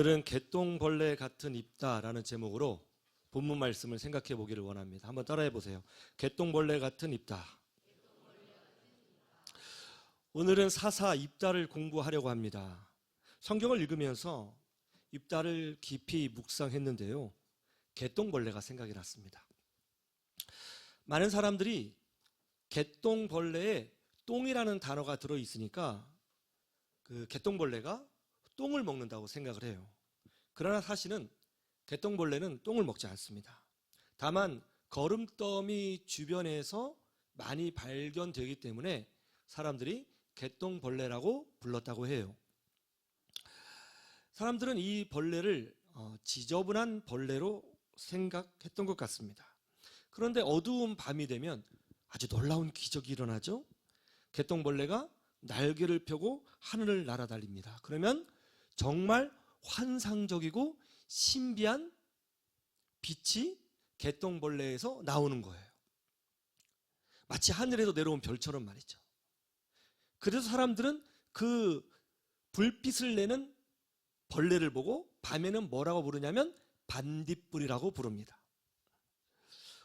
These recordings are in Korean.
오늘은 개똥벌레 같은 입다라는 제목으로 본문 말씀을 생각해 보기를 원합니다. 한번 따라해 보세요. 개똥벌레 같은 입다. 오늘은 사사 입다를 공부하려고 합니다. 성경을 읽으면서 입다를 깊이 묵상했는데요. 개똥벌레가 생각이 났습니다. 많은 사람들이 개똥벌레에 똥이라는 단어가 들어있으니까 그 개똥벌레가 똥을 먹는다고 생각을 해요. 그러나 사실은 개똥벌레는 똥을 먹지 않습니다. 다만 거름더미 주변에서 많이 발견되기 때문에 사람들이 개똥벌레라고 불렀다고 해요. 사람들은 이 벌레를 지저분한 벌레로 생각했던 것 같습니다. 그런데 어두운 밤이 되면 아주 놀라운 기적이 일어나죠. 개똥벌레가 날개를 펴고 하늘을 날아다닙니다. 그러면 정말 환상적이고 신비한 빛이 개똥벌레에서 나오는 거예요. 마치 하늘에서 내려온 별처럼 말이죠. 그래서 사람들은 그 불빛을 내는 벌레를 보고 밤에는 뭐라고 부르냐면 반딧불이라고 부릅니다.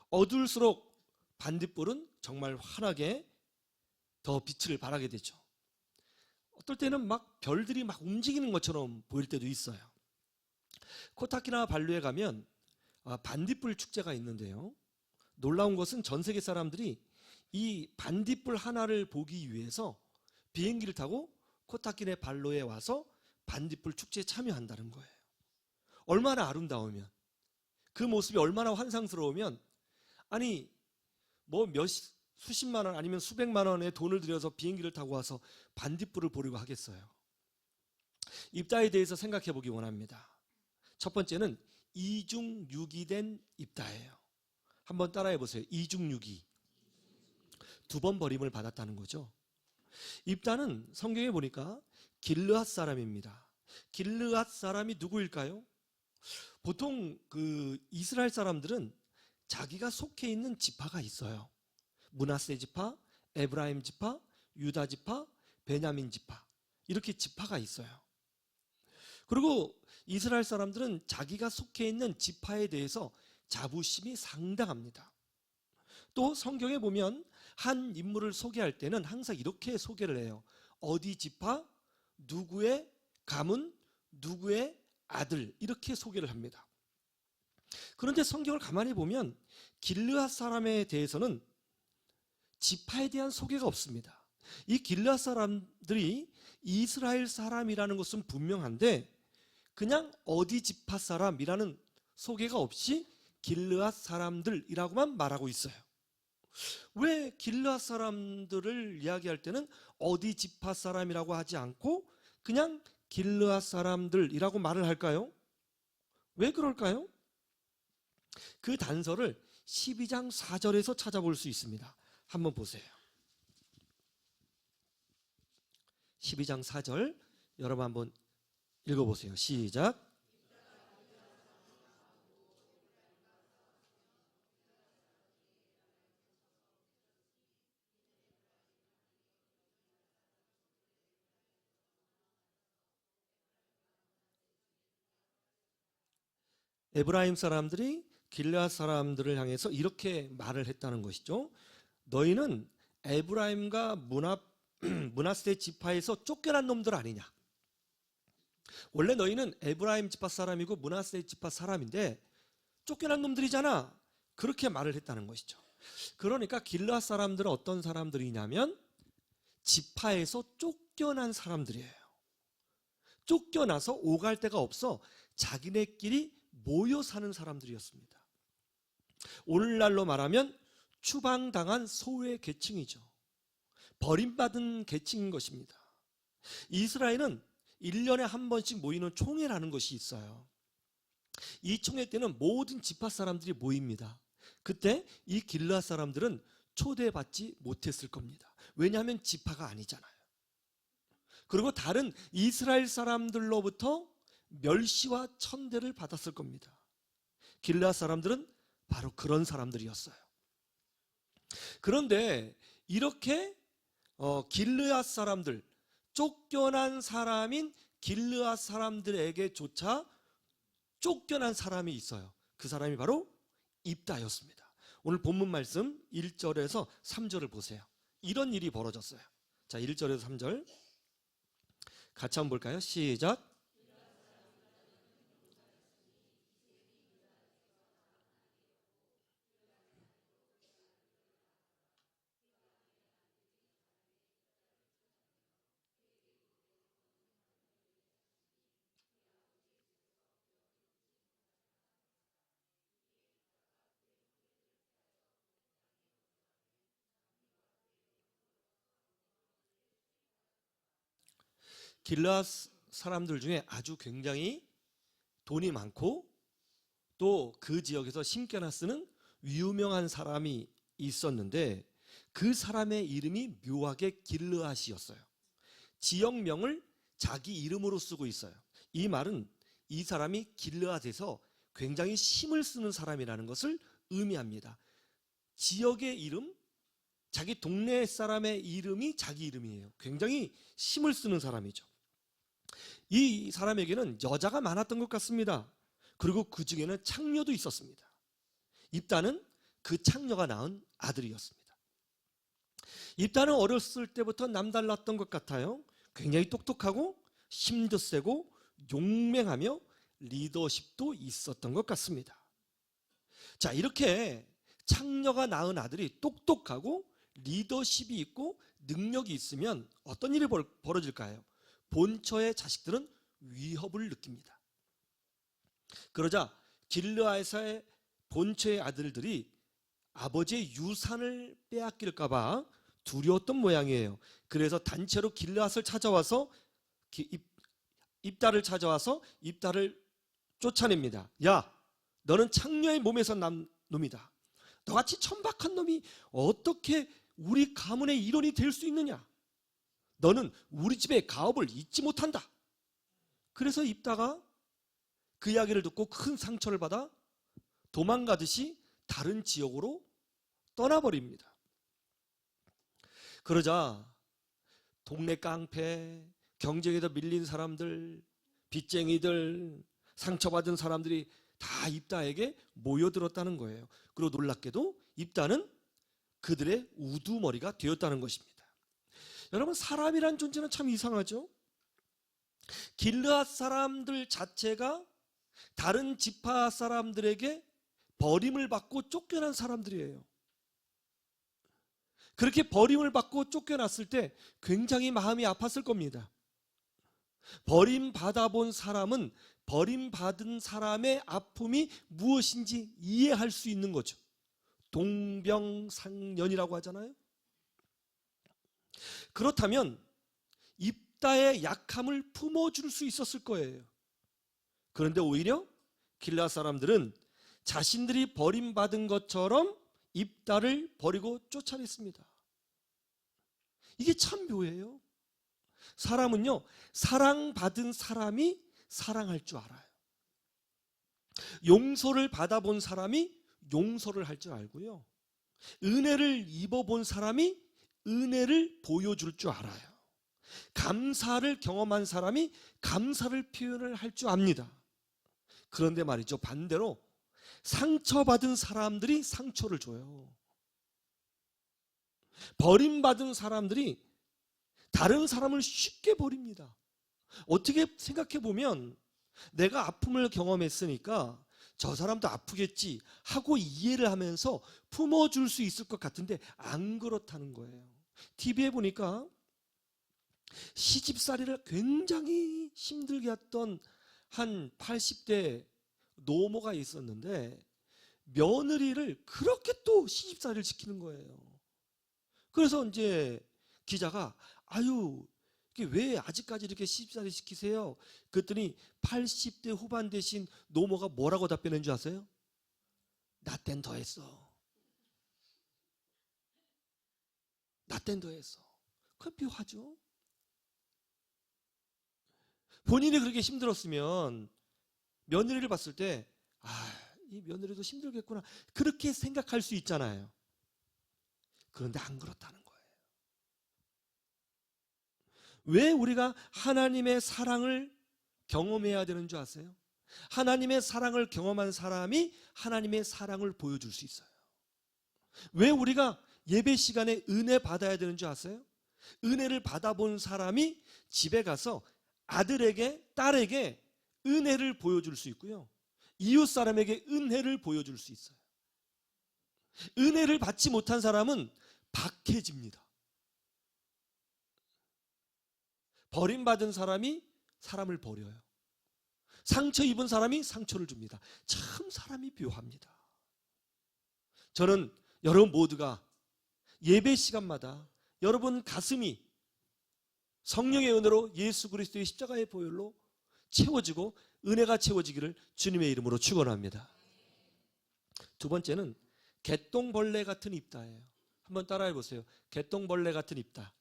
어두울수록 반딧불은 정말 환하게 더 빛을 발하게 되죠. 어떨 때는 막 별들이 막 움직이는 것처럼 보일 때도 있어요. 코타키나 발루에 가면 반딧불 축제가 있는데요. 놀라운 것은 전 세계 사람들이 이 반딧불 하나를 보기 위해서 비행기를 타고 코타키나 발루에 와서 반딧불 축제에 참여한다는 거예요. 얼마나 아름다우면, 그 모습이 얼마나 환상스러우면, 아니 뭐 수십만 원 아니면 수백만 원의 돈을 들여서 비행기를 타고 와서 반딧불을 보려고 하겠어요. 입다에 대해서 생각해 보기 원합니다. 첫 번째는 이중육이 된 입다예요. 한번 따라해 보세요. 이중육이. 두 번 버림을 받았다는 거죠. 입다는 성경에 보니까 길르앗 사람입니다. 길르앗 사람이 누구일까요? 보통 그 이스라엘 사람들은 자기가 속해 있는 지파가 있어요. 므낫세 지파, 에브라임 지파, 유다 지파, 베냐민 지파, 이렇게 지파가 있어요. 그리고 이스라엘 사람들은 자기가 속해 있는 지파에 대해서 자부심이 상당합니다. 또 성경에 보면 한 인물을 소개할 때는 항상 이렇게 소개를 해요. 어디 지파, 누구의 가문, 누구의 아들, 이렇게 소개를 합니다. 그런데 성경을 가만히 보면 길르앗 사람에 대해서는 지파에 대한 소개가 없습니다. 이 길르앗 사람들이 이스라엘 사람이라는 것은 분명한데 그냥 어디 지파 사람이라는 소개가 없이 길르앗 사람들이라고만 말하고 있어요. 왜 길르앗 사람들을 이야기할 때는 어디 지파 사람이라고 하지 않고 그냥 길르앗 사람들이라고 말을 할까요? 왜 그럴까요? 그 단서를 12장 4절에서 찾아볼 수 있습니다. 한번 보세요. 12장 4절 여러분 한번 읽어보세요. 시작. 에브라임 사람들이 길르앗 사람들을 향해서 이렇게 말을 했다는 것이죠. 너희는 에브라임과 므낫세 지파에서 쫓겨난 놈들 아니냐. 원래 너희는 에브라임 지파 사람이고 므낫세 지파 사람인데 쫓겨난 놈들이잖아. 그렇게 말을 했다는 것이죠. 그러니까 길르앗 사람들은 어떤 사람들이냐면 지파에서 쫓겨난 사람들이에요. 쫓겨나서 오갈 데가 없어 자기네끼리 모여 사는 사람들이었습니다. 오늘날로 말하면 추방당한 소외 계층이죠. 버림받은 계층인 것입니다. 이스라엘은 1년에 한 번씩 모이는 총회라는 것이 있어요. 이 총회 때는 모든 지파 사람들이 모입니다. 그때 이 길르앗 사람들은 초대받지 못했을 겁니다. 왜냐하면 지파가 아니잖아요. 그리고 다른 이스라엘 사람들로부터 멸시와 천대를 받았을 겁니다. 길르앗 사람들은 바로 그런 사람들이었어요. 그런데 이렇게 길르앗 사람들, 쫓겨난 사람인 길르앗 사람들에게조차 쫓겨난 사람이 있어요. 그 사람이 바로 입다였습니다. 오늘 본문 말씀 1절에서 3절을 보세요. 이런 일이 벌어졌어요. 자, 1절에서 3절 같이 한번 볼까요? 시작. 길르앗 사람들 중에 아주 굉장히 돈이 많고 또 그 지역에서 심겨나 쓰는 유명한 사람이 있었는데 그 사람의 이름이 묘하게 길르앗이었어요. 지역명을 자기 이름으로 쓰고 있어요. 이 말은 이 사람이 길르앗에서 굉장히 힘을 쓰는 사람이라는 것을 의미합니다. 지역의 이름, 자기 동네 사람의 이름이 자기 이름이에요. 굉장히 힘을 쓰는 사람이죠. 이 사람에게는 여자가 많았던 것 같습니다. 그리고 그 중에는 창녀도 있었습니다. 입다는 그 창녀가 낳은 아들이었습니다. 입다는 어렸을 때부터 남달랐던 것 같아요. 굉장히 똑똑하고 힘도 세고 용맹하며 리더십도 있었던 것 같습니다. 자, 이렇게 창녀가 낳은 아들이 똑똑하고 리더십이 있고 능력이 있으면 어떤 일이 벌어질까요? 본처의 자식들은 위협을 느낍니다. 그러자 길르앗의 본처의 아들들이 아버지의 유산을 빼앗길까 봐 두려웠던 모양이에요. 그래서 단체로 길르앗을 찾아와서 입다를 찾아와서 입다를 쫓아냅니다. 야, 너는 창녀의 몸에서 난 놈이다. 너같이 천박한 놈이 어떻게 우리 가문의 일원이 될 수 있느냐? 너는 우리 집의 가업을 잊지 못한다. 그래서 입다가 그 이야기를 듣고 큰 상처를 받아 도망가듯이 다른 지역으로 떠나버립니다. 그러자 동네 깡패, 경쟁에서 밀린 사람들, 빚쟁이들, 상처받은 사람들이 다 입다에게 모여들었다는 거예요. 그리고 놀랍게도 입다는 그들의 우두머리가 되었다는 것입니다. 여러분, 사람이란 존재는 참 이상하죠. 길르앗 사람들 자체가 다른 지파 사람들에게 버림을 받고 쫓겨난 사람들이에요. 그렇게 버림을 받고 쫓겨났을 때 굉장히 마음이 아팠을 겁니다. 버림받아 본 사람은 버림받은 사람의 아픔이 무엇인지 이해할 수 있는 거죠. 동병상련이라고 하잖아요. 그렇다면 입다의 약함을 품어줄 수 있었을 거예요. 그런데 오히려 길르앗 사람들은 자신들이 버림받은 것처럼 입다를 버리고 쫓아냈습니다. 이게 참 묘해요. 사람은요, 사랑받은 사람이 사랑할 줄 알아요. 용서를 받아본 사람이 용서를 할 줄 알고요. 은혜를 입어본 사람이 은혜를 보여줄 줄 알아요. 감사를 경험한 사람이 감사를 표현을 할 줄 압니다. 그런데 말이죠, 반대로 상처받은 사람들이 상처를 줘요. 버림받은 사람들이 다른 사람을 쉽게 버립니다. 어떻게 생각해 보면 내가 아픔을 경험했으니까 저 사람도 아프겠지 하고 이해를 하면서 품어줄 수 있을 것 같은데 안 그렇다는 거예요. TV에 보니까 시집살이를 굉장히 힘들게 했던 한 80대 노모가 있었는데 며느리를 그렇게 또 시집살이를 시키는 거예요. 그래서 이제 기자가 아유, 이게 왜 아직까지 이렇게 시집살이 시키세요? 그랬더니 80대 후반 되신 노모가 뭐라고 답변한 줄 아세요? 나 땐 더 했어. 나 땐 더 했어. 그 묘하죠? 본인이 그렇게 힘들었으면 며느리를 봤을 때 이 며느리도 힘들겠구나 그렇게 생각할 수 있잖아요. 그런데 안 그렇다는 거예요. 왜 우리가 하나님의 사랑을 경험해야 되는 줄 아세요? 하나님의 사랑을 경험한 사람이 하나님의 사랑을 보여줄 수 있어요. 왜 우리가 예배 시간에 은혜 받아야 되는 줄 아세요? 은혜를 받아본 사람이 집에 가서 아들에게, 딸에게 은혜를 보여줄 수 있고요, 이웃 사람에게 은혜를 보여줄 수 있어요. 은혜를 받지 못한 사람은 박해집니다. 버림받은 사람이 사람을 버려요. 상처 입은 사람이 상처를 줍니다. 참 사람이 묘합니다. 저는 여러분 모두가 예배 시간마다 여러분 가슴이 성령의 은혜로 예수 그리스도의 십자가의 보혈로 채워지고 은혜가 채워지기를 주님의 이름으로 축원합니다. 두 번째는 개똥벌레 같은 입다예요. 한번 따라해 보세요. 개똥벌레 같은 입다.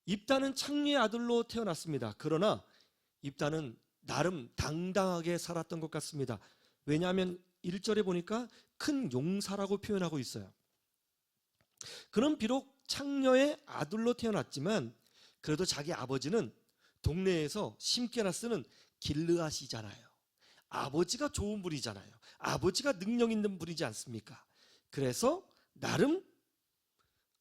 입다는 창녀의 아들로 태어났습니다. 그러나 입다는 나름 당당하게 살았던 것 같습니다. 왜냐하면 1절에 보니까 큰 용사라고 표현하고 있어요. 그는 비록 창녀의 아들로 태어났지만 그래도 자기 아버지는 동네에서 심게나 쓰는 길르앗이잖아요. 아버지가 좋은 분이잖아요. 아버지가 능력 있는 분이지 않습니까? 그래서 나름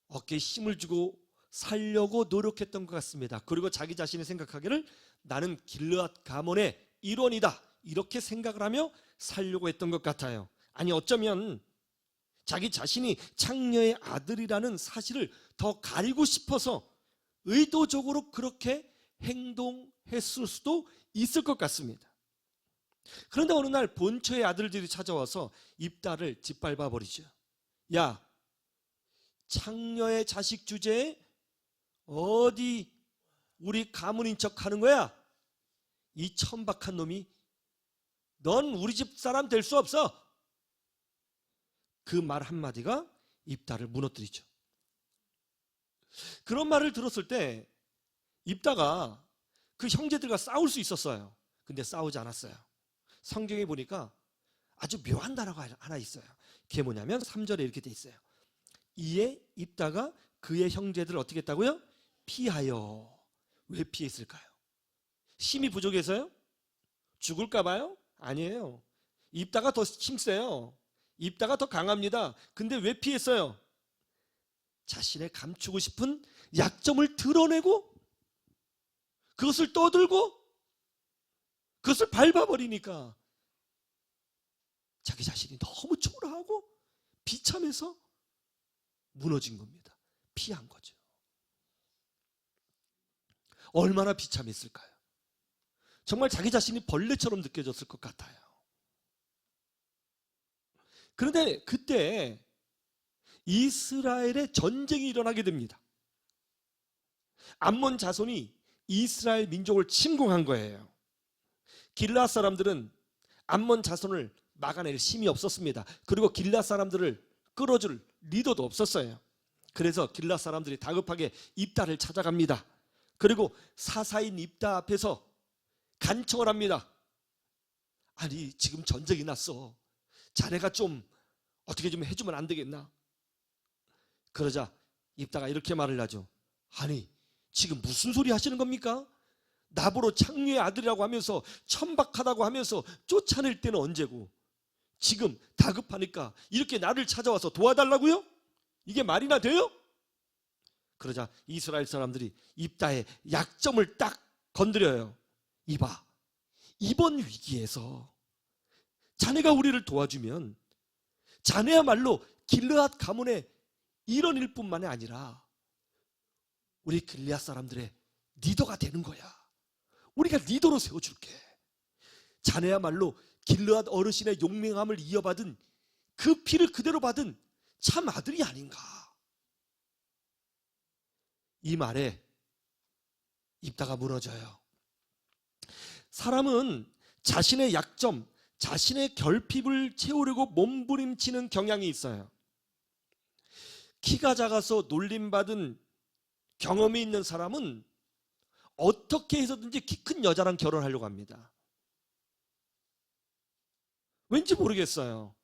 어깨에 힘을 주고 살려고 노력했던 것 같습니다. 그리고 자기 자신이 생각하기를 나는 길르앗 가문의 일원이다, 이렇게 생각을 하며 살려고 했던 것 같아요. 아니 어쩌면 자기 자신이 창녀의 아들이라는 사실을 더 가리고 싶어서 의도적으로 그렇게 행동했을 수도 있을 것 같습니다. 그런데 어느 날 본처의 아들들이 찾아와서 입다를 짓밟아 버리죠. 야, 창녀의 자식 주제에 어디 우리 가문인 척 하는 거야? 이 천박한 놈이, 넌 우리 집 사람 될 수 없어. 그 말 한마디가 입다를 무너뜨리죠. 그런 말을 들었을 때 입다가 그 형제들과 싸울 수 있었어요. 근데 싸우지 않았어요. 성경에 보니까 아주 묘한 단어가 하나 있어요. 그게 뭐냐면 3절에 이렇게 돼 있어요. 이에 입다가 그의 형제들을 어떻게 했다고요? 피하여. 왜 피했을까요? 힘이 부족해서요? 죽을까 봐요? 아니에요. 입다가 더 힘세요. 입다가 더 강합니다. 근데 왜 피했어요? 자신의 감추고 싶은 약점을 드러내고 그것을 떠들고 그것을 밟아버리니까 자기 자신이 너무 초라하고 비참해서 무너진 겁니다. 피한 거죠. 얼마나 비참했을까요? 정말 자기 자신이 벌레처럼 느껴졌을 것 같아요. 그런데 그때 이스라엘의 전쟁이 일어나게 됩니다. 암몬 자손이 이스라엘 민족을 침공한 거예요. 길르앗 사람들은 암몬 자손을 막아낼 힘이 없었습니다. 그리고 길르앗 사람들을 끌어줄 리더도 없었어요. 그래서 길르앗 사람들이 다급하게 입다를 찾아갑니다. 그리고 사사인 입다 앞에서 간청을 합니다. 아니 지금 전쟁이 났어. 자네가 좀 어떻게 좀 해주면 안 되겠나? 그러자 입다가 이렇게 말을 하죠. 아니 지금 무슨 소리 하시는 겁니까? 나보러 창녀의 아들이라고 하면서 천박하다고 하면서 쫓아낼 때는 언제고 지금 다급하니까 이렇게 나를 찾아와서 도와달라고요? 이게 말이나 돼요? 그러자 이스라엘 사람들이 입다의 약점을 딱 건드려요. 이봐, 이번 위기에서 자네가 우리를 도와주면 자네야말로 길르앗 가문의 일원일 뿐만이 아니라 우리 길르앗 사람들의 리더가 되는 거야. 우리가 리더로 세워줄게. 자네야말로 길르앗 어르신의 용맹함을 이어받은 그 피를 그대로 받은 참 아들이 아닌가. 이 말에 입다가 무너져요. 사람은 자신의 약점, 자신의 결핍을 채우려고 몸부림치는 경향이 있어요. 키가 작아서 놀림받은 경험이 있는 사람은 어떻게 해서든지 키 큰 여자랑 결혼하려고 합니다. 왠지 모르겠어요.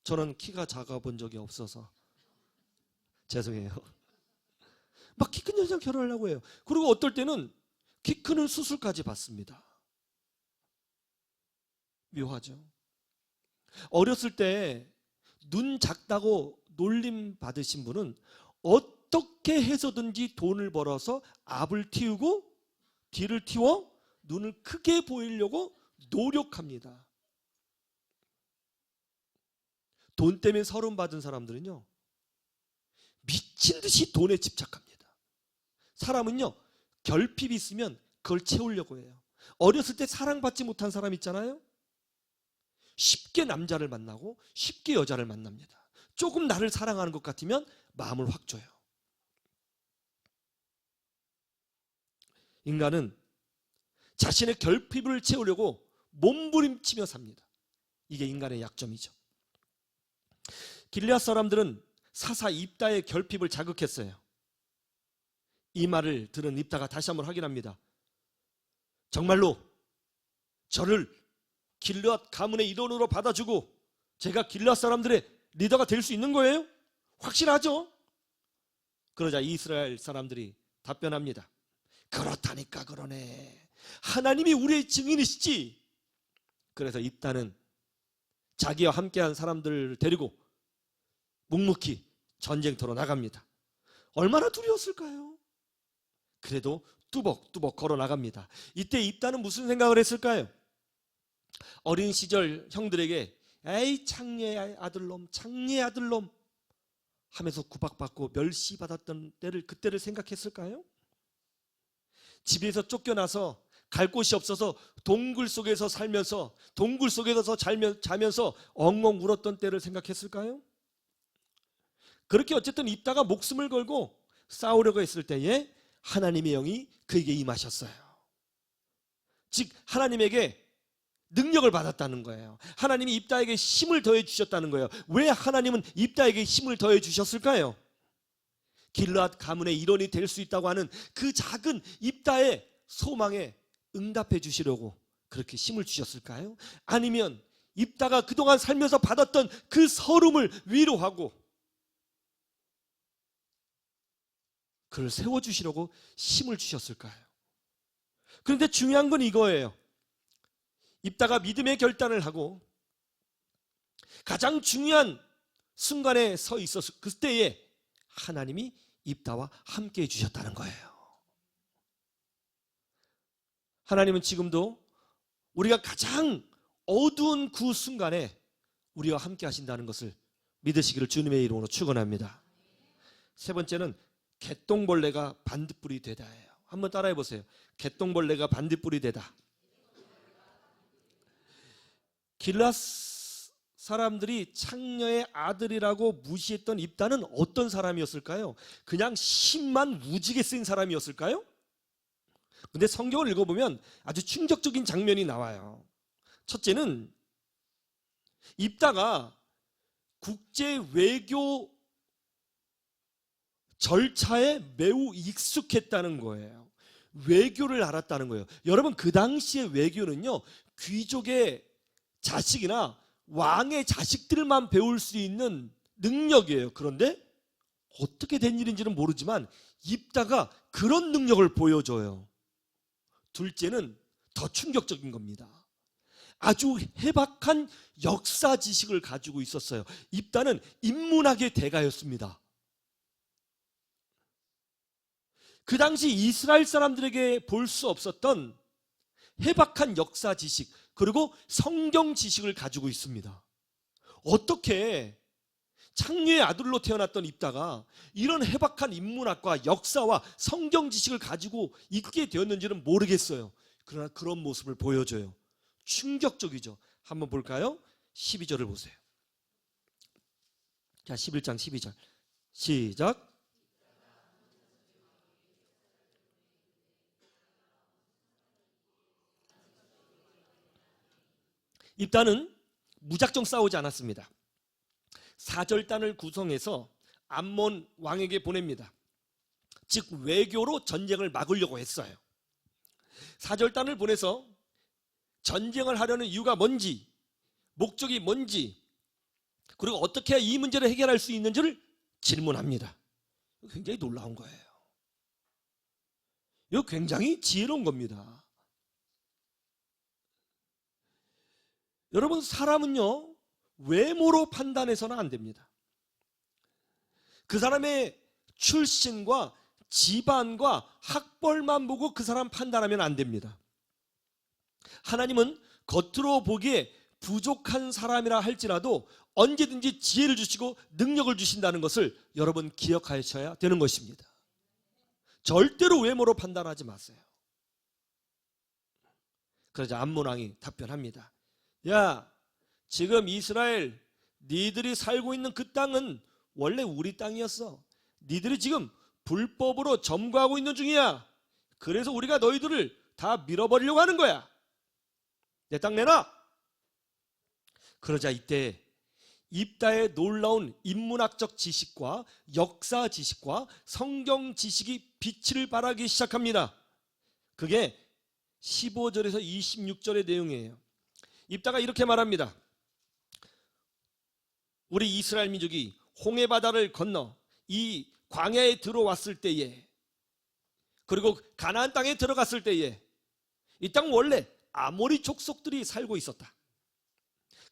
저는 키가 작아 본 적이 없어서 죄송해요. 막 키 큰 여자랑 결혼하려고 해요. 그리고 어떨 때는 키 크는 수술까지 받습니다. 묘하죠. 어렸을 때 눈 작다고 놀림 받으신 분은 어떻게 해서든지 돈을 벌어서 앞을 틔우고 뒤를 틔워 눈을 크게 보이려고 노력합니다. 돈 때문에 서름 받은 사람들은요, 미친 듯이 돈에 집착합니다. 사람은요, 결핍이 있으면 그걸 채우려고 해요. 어렸을 때 사랑받지 못한 사람 있잖아요. 쉽게 남자를 만나고 쉽게 여자를 만납니다. 조금 나를 사랑하는 것 같으면 마음을 확 줘요. 인간은 자신의 결핍을 채우려고 몸부림치며 삽니다. 이게 인간의 약점이죠. 길르앗 사람들은 사사 입다의 결핍을 자극했어요. 이 말을 들은 입다가 다시 한번 확인합니다. 정말로 저를 길르앗 가문의 일원으로 받아주고 제가 길르앗 사람들의 리더가 될 수 있는 거예요? 확실하죠? 그러자 이스라엘 사람들이 답변합니다. 그렇다니까 그러네. 하나님이 우리의 증인이시지. 그래서 입다는 자기와 함께한 사람들을 데리고 묵묵히 전쟁터로 나갑니다. 얼마나 두려웠을까요? 그래도 뚜벅뚜벅 걸어 나갑니다. 이때 입다는 무슨 생각을 했을까요? 어린 시절 형들에게 에이 창녀의 아들놈, 창녀의 아들놈 하면서 구박받고 멸시받았던 그때를 생각했을까요? 집에서 쫓겨나서 갈 곳이 없어서 동굴 속에서 살면서 동굴 속에서 자면서 엉엉 울었던 때를 생각했을까요? 그렇게 어쨌든 입다가 목숨을 걸고 싸우려고 했을 때에 하나님의 영이 그에게 임하셨어요. 즉 하나님에게 능력을 받았다는 거예요. 하나님이 입다에게 힘을 더해 주셨다는 거예요. 왜 하나님은 입다에게 힘을 더해 주셨을까요? 길르앗 가문의 일원이 될 수 있다고 하는 그 작은 입다의 소망에 응답해 주시려고 그렇게 힘을 주셨을까요? 아니면 입다가 그동안 살면서 받았던 그 서름을 위로하고 그를 세워주시려고 힘을 주셨을까요? 그런데 중요한 건 이거예요. 입다가 믿음의 결단을 하고 가장 중요한 순간에 서 있었을 그때에 하나님이 입다와 함께 해주셨다는 거예요. 하나님은 지금도 우리가 가장 어두운 그 순간에 우리와 함께 하신다는 것을 믿으시기를 주님의 이름으로 축원합니다. 세 번째는 개똥벌레가 반딧불이 되다예요. 한번 따라해 보세요. 개똥벌레가 반딧불이 되다. 길르앗 사람들이 창녀의 아들이라고 무시했던 입다는 어떤 사람이었을까요? 그냥 힘만 무지개 쓴 사람이었을까요? 근데 성경을 읽어보면 아주 충격적인 장면이 나와요. 첫째는 입다가 국제 외교 절차에 매우 익숙했다는 거예요. 외교를 알았다는 거예요. 여러분 그 당시의 외교는요, 귀족의 자식이나 왕의 자식들만 배울 수 있는 능력이에요. 그런데 어떻게 된 일인지는 모르지만 입다가 그런 능력을 보여줘요. 둘째는 더 충격적인 겁니다. 아주 해박한 역사 지식을 가지고 있었어요. 입다는 인문학의 대가였습니다. 그 당시 이스라엘 사람들에게 볼 수 없었던 해박한 역사 지식 그리고 성경 지식을 가지고 있습니다. 어떻게 창녀의 아들로 태어났던 입다가 이런 해박한 인문학과 역사와 성경 지식을 가지고 있게 되었는지는 모르겠어요. 그러나 그런 모습을 보여줘요. 충격적이죠. 한번 볼까요? 12절을 보세요. 자, 11장 12절 시작. 입다는 무작정 싸우지 않았습니다. 사절단을 구성해서 암몬 왕에게 보냅니다. 즉 외교로 전쟁을 막으려고 했어요. 사절단을 보내서 전쟁을 하려는 이유가 뭔지, 목적이 뭔지, 그리고 어떻게 이 문제를 해결할 수 있는지를 질문합니다. 굉장히 놀라운 거예요. 이거 굉장히 지혜로운 겁니다. 여러분, 사람은요, 외모로 판단해서는 안 됩니다. 그 사람의 출신과 집안과 학벌만 보고 그 사람 판단하면 안 됩니다. 하나님은 겉으로 보기에 부족한 사람이라 할지라도 언제든지 지혜를 주시고 능력을 주신다는 것을 여러분 기억하셔야 되는 것입니다. 절대로 외모로 판단하지 마세요. 그러자 암몬 왕이 답변합니다. 야, 지금 이스라엘 니들이 살고 있는 그 땅은 원래 우리 땅이었어. 니들이 지금 불법으로 점거하고 있는 중이야. 그래서 우리가 너희들을 다 밀어버리려고 하는 거야. 내 땅 내놔. 그러자 이때 입다의 놀라운 인문학적 지식과 역사 지식과 성경 지식이 빛을 발하기 시작합니다. 그게 15절에서 26절의 내용이에요. 입다가 이렇게 말합니다. 우리 이스라엘 민족이 홍해바다를 건너 이 광야에 들어왔을 때에, 그리고 가나안 땅에 들어갔을 때에 이 땅 원래 아모리 족속들이 살고 있었다.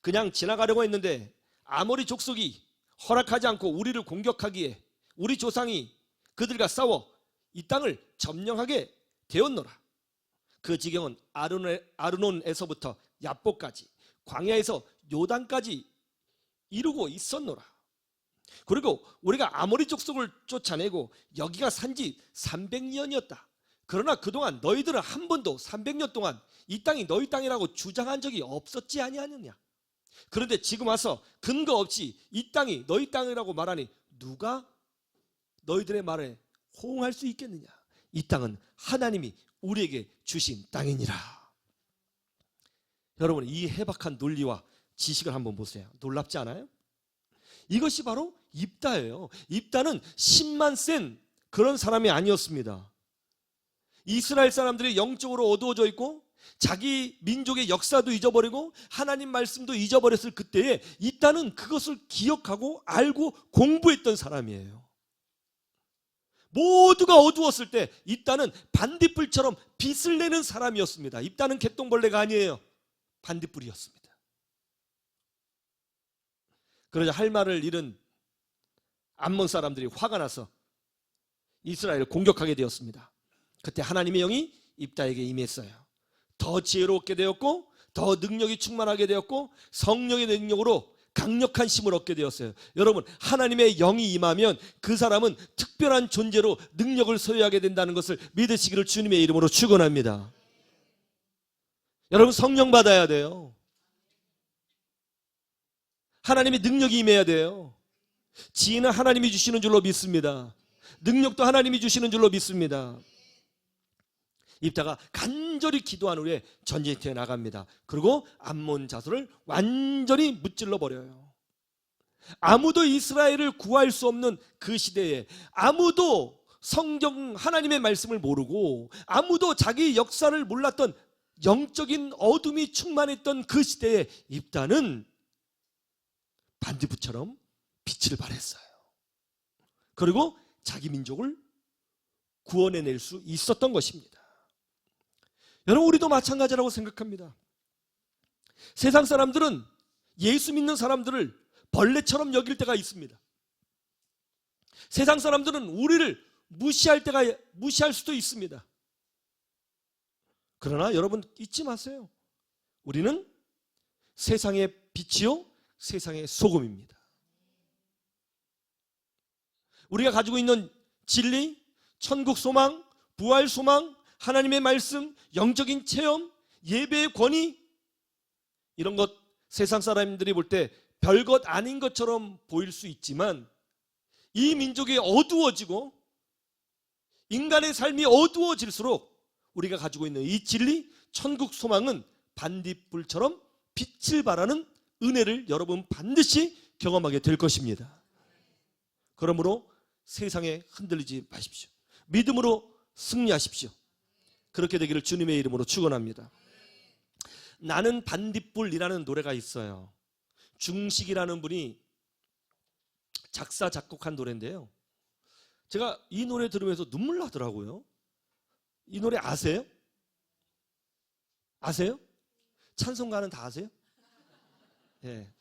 그냥 지나가려고 했는데 아모리 족속이 허락하지 않고 우리를 공격하기에 우리 조상이 그들과 싸워 이 땅을 점령하게 되었노라. 그 지경은 아르논에서부터 야보까지, 광야에서 요단까지 이루고 있었노라. 그리고 우리가 아모리 족속을 쫓아내고 여기가 산지 300년이었다. 그러나 그동안 너희들은 한 번도 300년 동안 이 땅이 너희 땅이라고 주장한 적이 없었지 아니하느냐. 그런데 지금 와서 근거 없이 이 땅이 너희 땅이라고 말하니 누가 너희들의 말에 호응할 수 있겠느냐. 이 땅은 하나님이 우리에게 주신 땅이니라. 여러분, 이 해박한 논리와 지식을 한번 보세요. 놀랍지 않아요? 이것이 바로 입다예요. 입다는 신만 센 그런 사람이 아니었습니다. 이스라엘 사람들이 영적으로 어두워져 있고 자기 민족의 역사도 잊어버리고 하나님 말씀도 잊어버렸을 그때에 입다는 그것을 기억하고 알고 공부했던 사람이에요. 모두가 어두웠을 때 입다는 반딧불처럼 빛을 내는 사람이었습니다. 입다는 개똥벌레가 아니에요. 반딧불이었습니다. 그러자 할 말을 잃은 암몬 사람들이 화가 나서 이스라엘을 공격하게 되었습니다. 그때 하나님의 영이 입다에게 임했어요. 더 지혜롭게 되었고 더 능력이 충만하게 되었고 성령의 능력으로 강력한 힘을 얻게 되었어요. 여러분, 하나님의 영이 임하면 그 사람은 특별한 존재로 능력을 소유하게 된다는 것을 믿으시기를 주님의 이름으로 축원합니다. 여러분, 성령 받아야 돼요. 하나님의 능력이 임해야 돼요. 지혜는 하나님이 주시는 줄로 믿습니다. 능력도 하나님이 주시는 줄로 믿습니다. 입다가 간절히 기도한 후에 전쟁터에 나갑니다. 그리고 암몬 자손을 완전히 무찔러 버려요. 아무도 이스라엘을 구할 수 없는 그 시대에 아무도 성경 하나님의 말씀을 모르고 아무도 자기 역사를 몰랐던 영적인 어둠이 충만했던 그 시대에 입다는 반딧불처럼 빛을 발했어요. 그리고 자기 민족을 구원해낼 수 있었던 것입니다. 여러분, 우리도 마찬가지라고 생각합니다. 세상 사람들은 예수 믿는 사람들을 벌레처럼 여길 때가 있습니다. 세상 사람들은 우리를 무시할 수도 있습니다. 그러나 여러분, 잊지 마세요. 우리는 세상의 빛이요 세상의 소금입니다. 우리가 가지고 있는 진리, 천국 소망, 부활 소망, 하나님의 말씀, 영적인 체험, 예배의 권위, 이런 것 세상 사람들이 볼 때 별것 아닌 것처럼 보일 수 있지만 이 민족이 어두워지고 인간의 삶이 어두워질수록 우리가 가지고 있는 이 진리, 천국 소망은 반딧불처럼 빛을 발하는 은혜를 여러분 반드시 경험하게 될 것입니다. 그러므로 세상에 흔들리지 마십시오. 믿음으로 승리하십시오. 그렇게 되기를 주님의 이름으로 축원합니다. 나는 반딧불이라는 노래가 있어요. 중식이라는 분이 작사 작곡한 노래인데요. 제가 이 노래 들으면서 눈물 나더라고요. 이 노래 아세요? 아세요? 찬송가는 다 아세요? 예.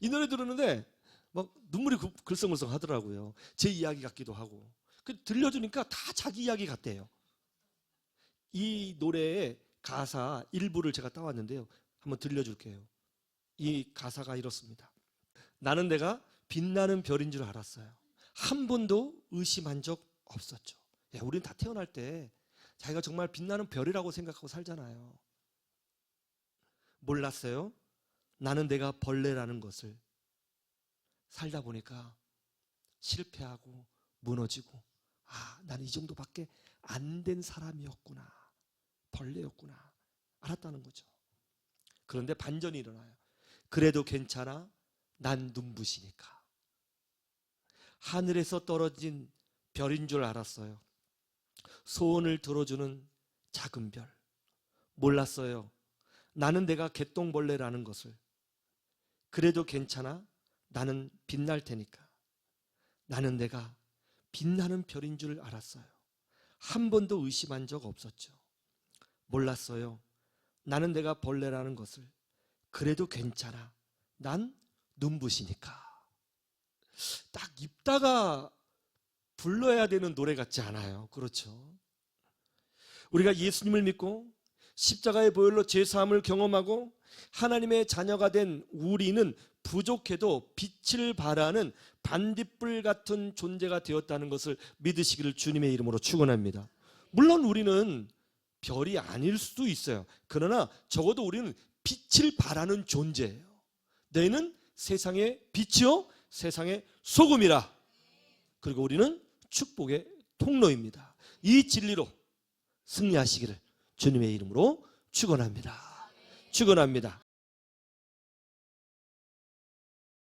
이 노래 들었는데 막 눈물이 글썽글썽 하더라고요. 제 이야기 같기도 하고. 들려주니까 다 자기 이야기 같대요. 이 노래의 가사 일부를 제가 따왔는데요. 한번 들려줄게요. 이 가사가 이렇습니다. 나는 내가 빛나는 별인 줄 알았어요. 한 번도 의심한 적 없었죠. 우리는 다 태어날 때 자기가 정말 빛나는 별이라고 생각하고 살잖아요. 몰랐어요. 나는 내가 벌레라는 것을. 살다 보니까 실패하고 무너지고, 나는 이 정도밖에 안 된 사람이었구나. 벌레였구나. 알았다는 거죠. 그런데 반전이 일어나요. 그래도 괜찮아. 난 눈부시니까. 하늘에서 떨어진 별인 줄 알았어요. 소원을 들어주는 작은 별. 몰랐어요. 나는 내가 개똥벌레라는 것을. 그래도 괜찮아. 나는 빛날 테니까. 나는 내가 빛나는 별인 줄 알았어요. 한 번도 의심한 적 없었죠. 몰랐어요. 나는 내가 벌레라는 것을. 그래도 괜찮아. 난 눈부시니까. 딱 입다가 불러야 되는 노래 같지 않아요? 그렇죠? 우리가 예수님을 믿고 십자가의 보혈로 죄사함을 경험하고 하나님의 자녀가 된 우리는 부족해도 빛을 발하는 반딧불 같은 존재가 되었다는 것을 믿으시기를 주님의 이름으로 축원합니다. 물론 우리는 별이 아닐 수도 있어요. 그러나 적어도 우리는 빛을 발하는 존재예요. 너희는 세상의 빛이요 세상의 소금이라. 그리고 우리는 축복의 통로입니다. 이 진리로 승리하시기를 주님의 이름으로 축원합니다. 축원합니다.